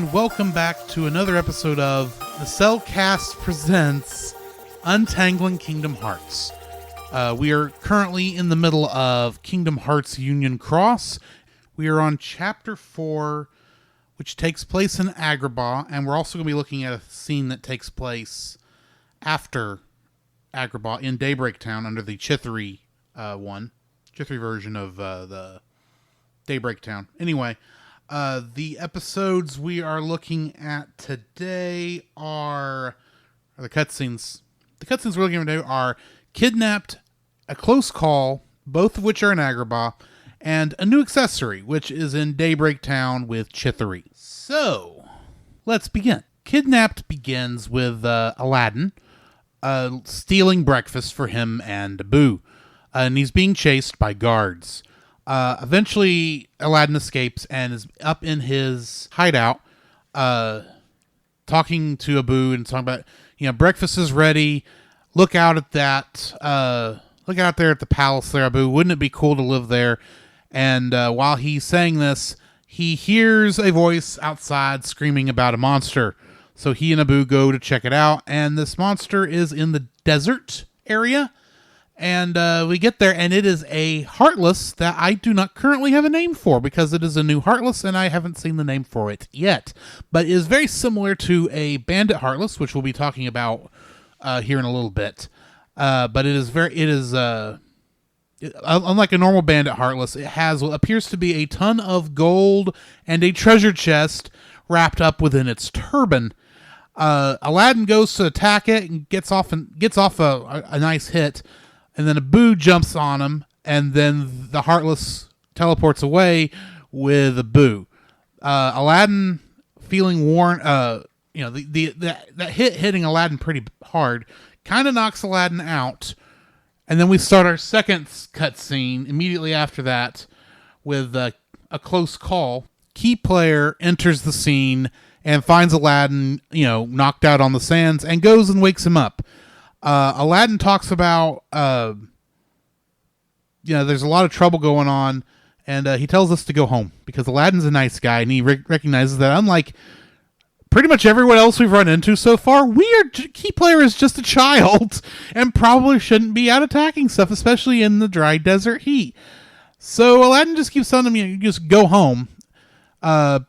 and welcome back to another episode of the Cellcast presents Untangling Kingdom Hearts. We are currently in the middle of Kingdom Hearts Union Cross. We are on Chapter 4, which takes place in Agrabah, and we're also going to be looking at a scene that takes place after Agrabah in Daybreak Town under the Chirithy Chirithy version of the Daybreak Town. Anyway, the episodes we are looking at today are the cutscenes. The cutscenes we're looking at today are Kidnapped, A Close Call, both of which are in Agrabah, and a new accessory, which is in Daybreak Town with Chirithy. So, let's begin. Kidnapped begins with Aladdin stealing breakfast for him and Boo, and he's being chased by guards. Eventually, Aladdin escapes and is up in his hideout, talking to Abu and talking about, breakfast is ready. Look out at that. Look out there at the palace there, Abu. Wouldn't it be cool to live there? And while he's saying this, he hears a voice outside screaming about a monster. So he and Abu go to check it out, and this monster is in the desert area. And we get there, and it is a Heartless that I do not currently have a name for, because it is a new Heartless, and I haven't seen the name for it yet. But it is very similar to a Bandit Heartless, which we'll be talking about here in a little bit. But unlike a normal Bandit Heartless, it has what appears to be a ton of gold and a treasure chest wrapped up within its turban. Aladdin goes to attack it and gets off a nice hit. And then Abu jumps on him, and then the Heartless teleports away with Abu. Aladdin, feeling worn, that hit hitting Aladdin pretty hard, kind of knocks Aladdin out. And then we start our second cutscene immediately after that with a close call. Key player enters the scene and finds Aladdin, knocked out on the sands, and goes and wakes him up. Aladdin talks about, there's a lot of trouble going on, and he tells us to go home because Aladdin's a nice guy, and he recognizes that unlike pretty much everyone else we've run into so far, Key Player is just a child and probably shouldn't be out attacking stuff, especially in the dry desert heat. So Aladdin just keeps telling him, just go home,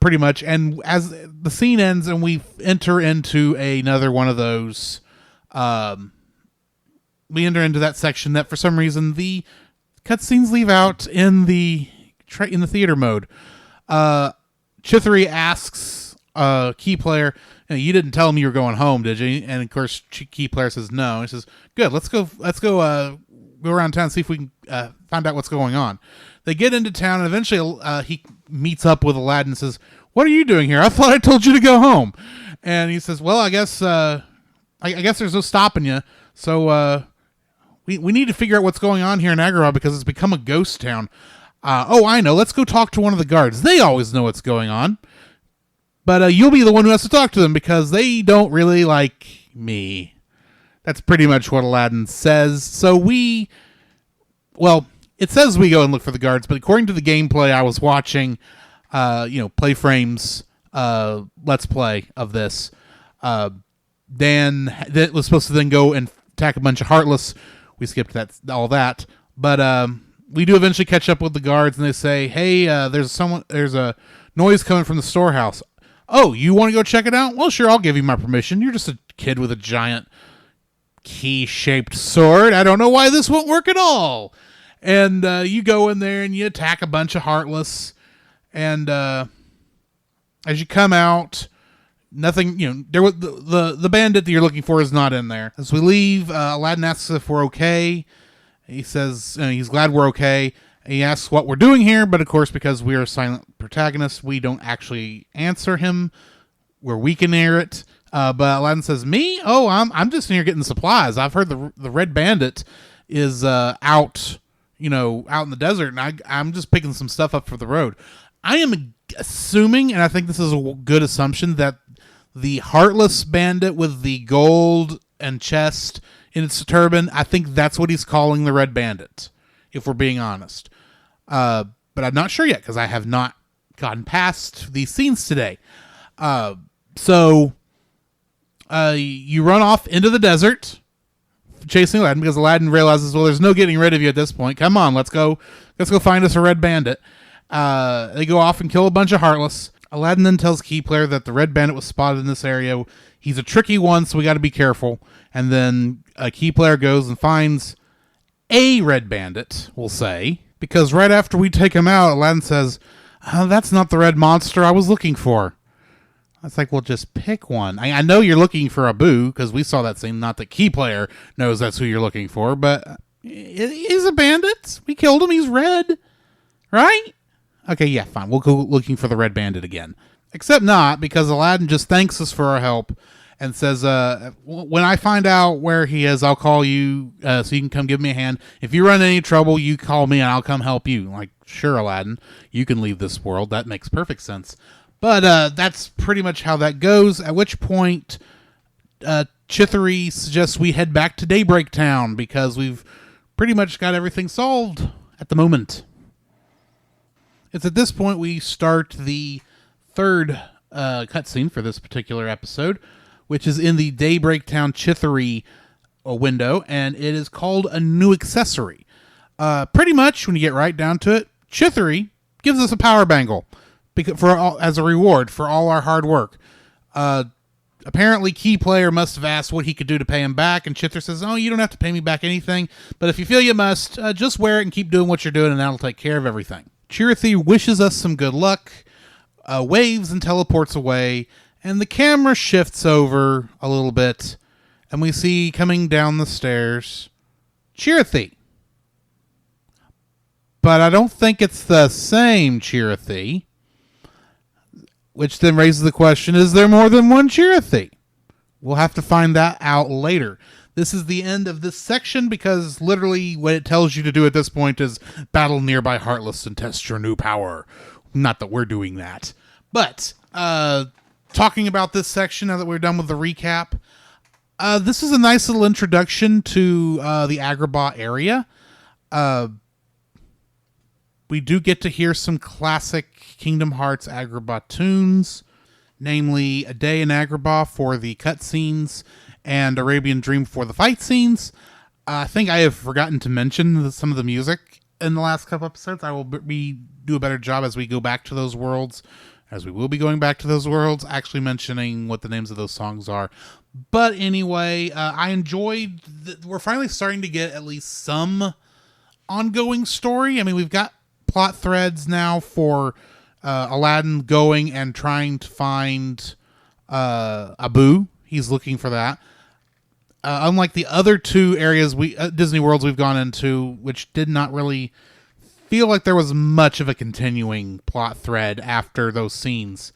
pretty much. And as the scene ends and we enter into another one of those, we enter into that section that for some reason the cutscenes leave out in the theater mode. Chirithy asks Key Player, you didn't tell him you were going home, did you? And of course, Key Player says no. He says, good, let's go go around town and see if we can find out what's going on. They get into town, and eventually he meets up with Aladdin and says, what are you doing here? I thought I told you to go home. And he says, well, I guess there's no stopping you. So we need to figure out what's going on here in Agrabah because it's become a ghost town. I know. Let's go talk to one of the guards. They always know what's going on. But you'll be the one who has to talk to them because they don't really like me. That's pretty much what Aladdin says. So it says we go and look for the guards, but according to the gameplay I was watching, Playframe's Let's Play of this, Dan that was supposed to then go and attack a bunch of Heartless. We skipped all that, but we do eventually catch up with the guards, and they say, "Hey, there's a noise coming from the storehouse. Oh, you want to go check it out? Well, sure, I'll give you my permission. You're just a kid with a giant key-shaped sword. I don't know why this won't work at all." And you go in there and you attack a bunch of Heartless, and as you come out, nothing, there was the bandit that you're looking for is not in there. As we leave, Aladdin asks if we're okay. He says he's glad we're okay. He asks what we're doing here, but of course, because we are silent protagonists, we don't actually answer him where we can hear it. But Aladdin says, "Me? Oh, I'm just here getting supplies. I've heard the Red Bandit is out in the desert, and I'm just picking some stuff up for the road." I am assuming, and I think this is a good assumption, that the Heartless Bandit with the gold and chest in its turban, I think that's what he's calling the Red Bandit, if we're being honest. But I'm not sure yet, because I have not gotten past these scenes today. So you run off into the desert chasing Aladdin because Aladdin realizes, well, there's no getting rid of you at this point. Come on, let's go find us a red bandit. They go off and kill a bunch of Heartless. Aladdin then tells Key Player that the red bandit was spotted in this area. He's a tricky one, so we got to be careful. And then Key Player goes and finds a red bandit, we'll say, because right after we take him out, Aladdin says, that's not the red monster I was looking for. It's like, well, just pick one. I know you're looking for Abu, because we saw that scene. Not that Key Player knows that's who you're looking for, but he's a bandit. We killed him. He's red. Right? Okay, yeah, fine. We'll go looking for the red bandit again. Except not, because Aladdin just thanks us for our help and says, when I find out where he is, I'll call you so you can come give me a hand. If you run into any trouble, you call me and I'll come help you. Like, sure, Aladdin, you can leave this world. That makes perfect sense. But that's pretty much how that goes, at which point Chirithy suggests we head back to Daybreak Town because we've pretty much got everything solved at the moment. It's at this point we start the third cutscene for this particular episode, which is in the Daybreak Town Chirithy window, and it is called A New Accessory. Pretty much, when you get right down to it, Chirithy gives us a power bangle as a reward for all our hard work. Apparently, Key Player must have asked what he could do to pay him back, and Chirithy says, oh, you don't have to pay me back anything, but if you feel you must, just wear it and keep doing what you're doing, and that'll take care of everything. Chirithy wishes us some good luck, waves and teleports away, and the camera shifts over a little bit, and we see coming down the stairs Chirithy. But I don't think it's the same Chirithy, which then raises the question, is there more than one Chirithy? We'll have to find that out later. This is the end of this section because literally what it tells you to do at this point is battle nearby Heartless and test your new power. Not that we're doing that. But talking about this section now that we're done with the recap, this is a nice little introduction to the Agrabah area. We do get to hear some classic Kingdom Hearts Agrabah tunes, namely A Day in Agrabah for the cutscenes and Arabian Dream for the fight scenes. I think I have forgotten to mention some of the music in the last couple episodes. I will do a better job as we go back to those worlds, as we will be going back to those worlds, actually mentioning what the names of those songs are. But anyway, I enjoyed we're finally starting to get at least some ongoing story. I mean, we've got plot threads now for Aladdin going and trying to find Abu. He's looking for that. Unlike the other two areas Disney worlds we've gone into, which did not really feel like there was much of a continuing plot thread after those scenes.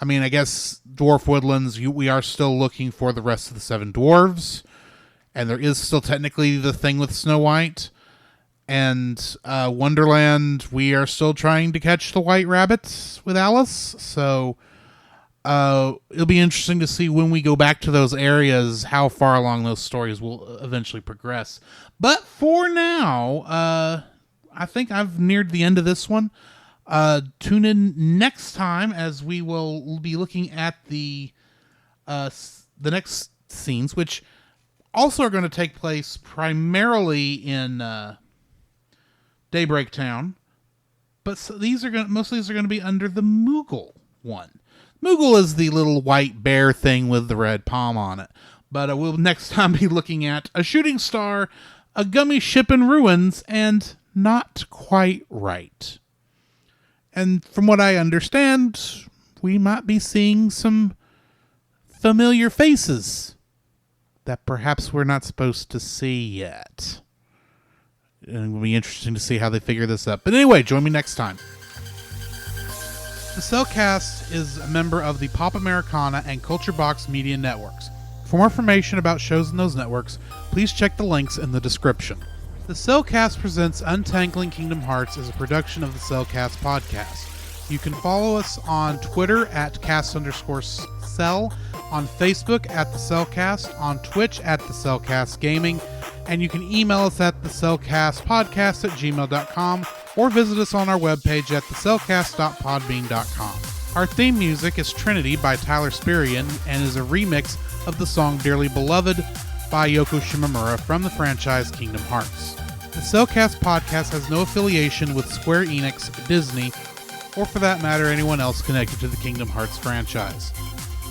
I mean, I guess Dwarf Woodlands, we are still looking for the rest of the 7 dwarves, and there is still technically the thing with Snow White. And Wonderland, we are still trying to catch the White Rabbit with Alice, so it'll be interesting to see when we go back to those areas how far along those stories will eventually progress. But for now, I think I've neared the end of this one. Tune in next time as we will be looking at the next scenes, which also are going to take place primarily in Daybreak Town, but most of these are going to be under the Moogle one. Moogle is the little white bear thing with the red palm on it. But we'll next time be looking at a shooting star, a gummy ship in ruins, and Not Quite Right. And from what I understand, we might be seeing some familiar faces that perhaps we're not supposed to see yet. And it'll be interesting to see how they figure this up. But anyway, join me next time. The Cellcast is a member of the Pop Americana and Culture Box media networks. For more information about shows in those networks, please check the links in the description. The Cellcast presents Untangling Kingdom Hearts as a production of the Cellcast podcast. You can follow us on Twitter at cast_cell, on Facebook at the Cellcast, on Twitch at the Cellcast Gaming, and you can email us at thecellcastpodcast@gmail.com or visit us on our webpage at thecellcast.podbean.com. Our theme music is Trinity by Tyler Spirian and is a remix of the song Dearly Beloved by Yoko Shimomura from the franchise Kingdom Hearts. The Cellcast podcast has no affiliation with Square Enix, Disney, or for that matter anyone else connected to the Kingdom Hearts franchise.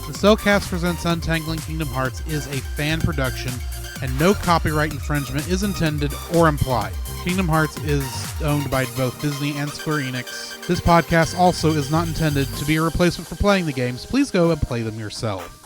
The Cellcast Presents Untangling Kingdom Hearts is a fan production and no copyright infringement is intended or implied. Kingdom Hearts is owned by both Disney and Square Enix. This podcast also is not intended to be a replacement for playing the games. Please go and play them yourself.